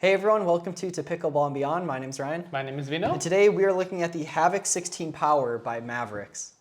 Hey everyone, welcome to Pickleball and Beyond. My name's Ryan. My name is Vino. And today we are looking at the Havik 16 Power by Maverix.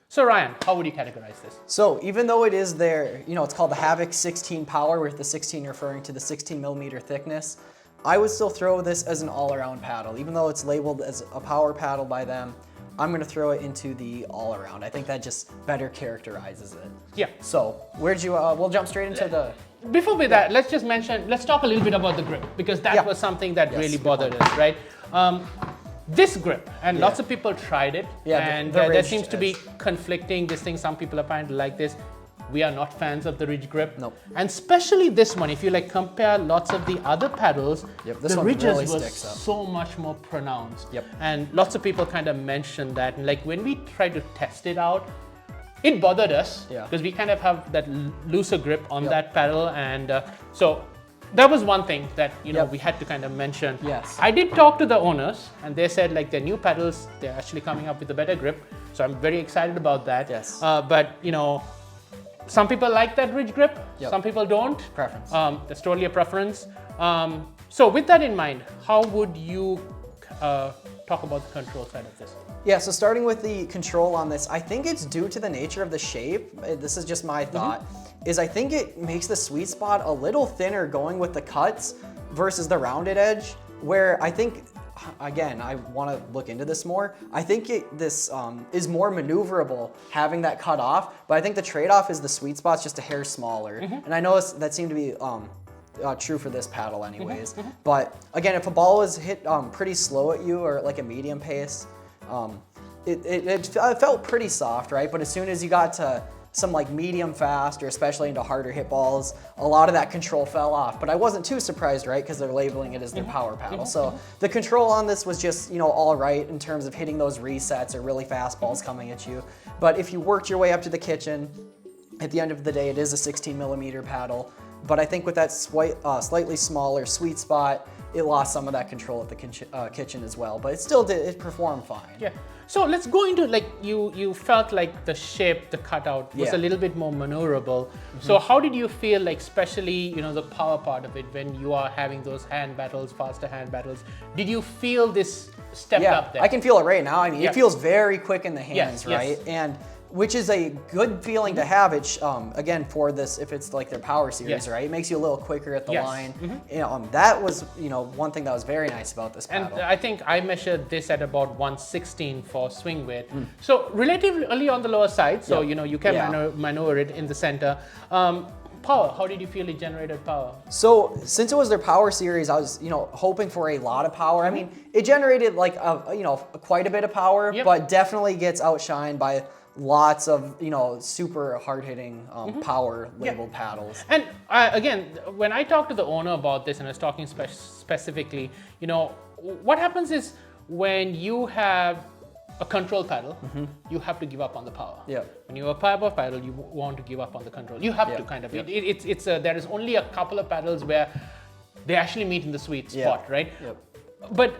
So Ryan, how would you categorize this? So even though it is there, it's called the Havik 16 Power, with the 16 referring to the 16 millimeter thickness, I would still throw this as an all-around paddle. Even though it's labeled as a power paddle by them, I'm gonna throw it into the all-around. I think that just better characterizes it. Yeah. So we'll jump straight into the... Before that, let's talk a little bit about the grip, because that was something that really bothered us, right? This grip, and lots of people tried it, and there seems to be conflicting this thing. Some people apparently like this. We are not fans of the ridge grip. Nope. And especially this one, if you compare lots of the other paddles, this the one ridges really was sticks up. so much more pronounced. Yep. And lots of people kind of mentioned that. And when we tried to test it out, it bothered us because we kind of have that looser grip on that paddle, and so that was one thing that we had to kind of mention. Yes. I did talk to the owners, and they said their new paddles, they're actually coming up with a better grip. So I'm very excited about that. Yes. But some people like that ridge grip. Some people don't. Preference. That's totally a preference. So with that in mind, how would you talk about the control side of this? Yeah, so starting with the control on this, I think it's due to the nature of the shape. This is just my thought, is I think it makes the sweet spot a little thinner going with the cuts versus the rounded edge, where I think, again, I want to look into this more. I think this is more maneuverable having that cut off, but I think the trade-off is the sweet spot's just a hair smaller. And I know that seemed to be true for this paddle anyways. But again, if a ball was hit pretty slow at you, or like a medium pace, it felt pretty soft, right? But as soon as you got to some medium fast, or especially into harder hit balls, a lot of that control fell off. But I wasn't too surprised, right? Because they're labeling it as their power paddle. So the control on this was just, all right in terms of hitting those resets or really fast balls coming at you. But if you worked your way up to the kitchen, at the end of the day, it is a 16 millimeter paddle. But I think with that slightly smaller sweet spot, it lost some of that control at the kitchen as well. But it performed fine. Yeah. So let's go into you felt like the shape, the cutout was a little bit more maneuverable. So how did you feel especially the power part of it, when you are having those hand battles, faster hand battles? Did you feel this stepped up there? I can feel it right now. I mean, it feels very quick in the hands, right? Yes. And which is a good feeling to have. It again, for this, if it's their power series, right? It makes you a little quicker at the line. That was one thing that was very nice about this paddle. And I think I measured this at about 116 for swing weight. So relatively on the lower side. So you can maneuver it in the center. Power, how did you feel it generated power? So since it was their power series, I was hoping for a lot of power. I mean, it generated quite a bit of power, but definitely gets outshined by lots of super hard-hitting power labeled paddles. And again, when I talked to the owner about this, and I was talking specifically, what happens is when you have a control paddle, you have to give up on the power. Yeah. When you have a power paddle, you want to give up on the control. You have to kind of. There is only a couple of paddles where they actually meet in the sweet spot, right? Yep. But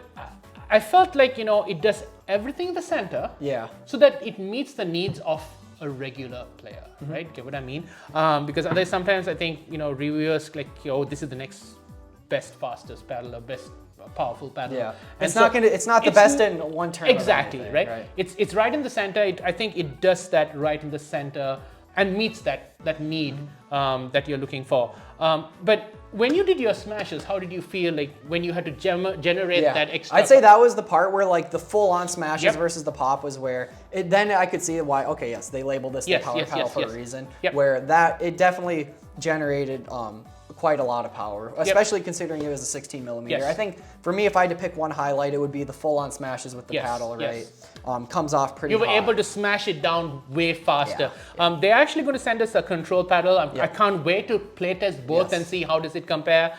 I felt it does everything in the center, so that it meets the needs of a regular player, right? Get what I mean? Because otherwise, sometimes I think reviewers this is the next best fastest paddle or best powerful paddle. Yeah, and it's not the best in one turn. Exactly, right? It's right in the center. I think it does that right in the center and meets that need that you're looking for. But when you did your smashes, how did you feel when you had to generate that extra? I'd say that was the part where the full-on smashes versus the pop was where then I could see why. Okay, yes, they labeled this the power paddle for a reason. Where it definitely generated quite a lot of power, especially considering it was a 16 millimeter. I think for me, if I had to pick one highlight, it would be the full-on smashes with the paddle, right? Comes off pretty You were hot. able to smash it down way faster. They're actually going to send us a control paddle. I can't wait to play test both and see how does it compare.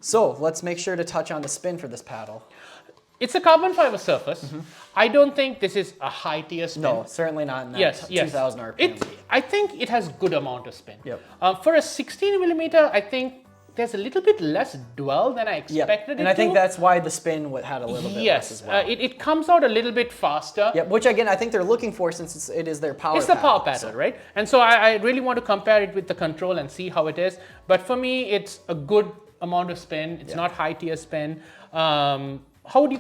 So let's make sure to touch on the spin for this paddle. It's a carbon fiber surface. I don't think this is a high tier spin. No, certainly not in that 2000 RPM. I think it has good amount of spin. For a 16 millimeter, I think there's a little bit less dwell than I expected it and I think to. that's why the spin had a little bit less as well. It comes out a little bit faster. Yeah, which again I think they're looking for since it is their power. It's the power paddle, right? And so I really want to compare it with the control and see how it is. But for me, it's a good amount of spin. It's not high tier spin. How would you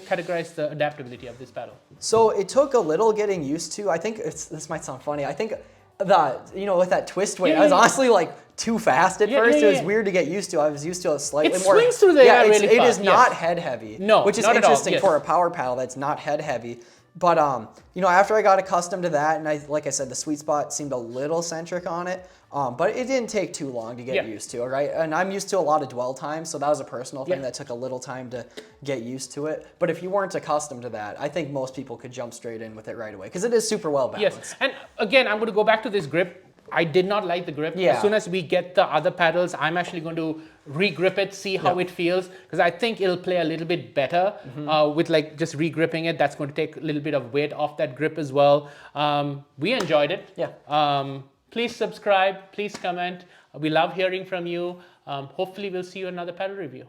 categorize the adaptability of this paddle? So it took a little getting used to. I think this might sound funny. I think with that twist weight, I was honestly like too fast at first. It was weird to get used to. I was used to a slightly more. It swings through the air really fast. It is not head heavy. No, which is not interesting at all. for a power paddle that's not head heavy. But after I got accustomed to that, and like I said, the sweet spot seemed a little centric on it. But it didn't take too long to get used to, right? And I'm used to a lot of dwell time, so that was a personal thing that took a little time to get used to it. But if you weren't accustomed to that, I think most people could jump straight in with it right away because it is super well balanced. Yes, and again, I'm going to go back to this grip. I did not like the grip. Yeah. As soon as we get the other paddles, I'm actually going to re-grip it, see how it feels, because I think it'll play a little bit better with like just re-gripping it. That's going to take a little bit of weight off that grip as well. We enjoyed it. Yeah. Please subscribe, please comment. We love hearing from you. Hopefully we'll see you in another paddle review.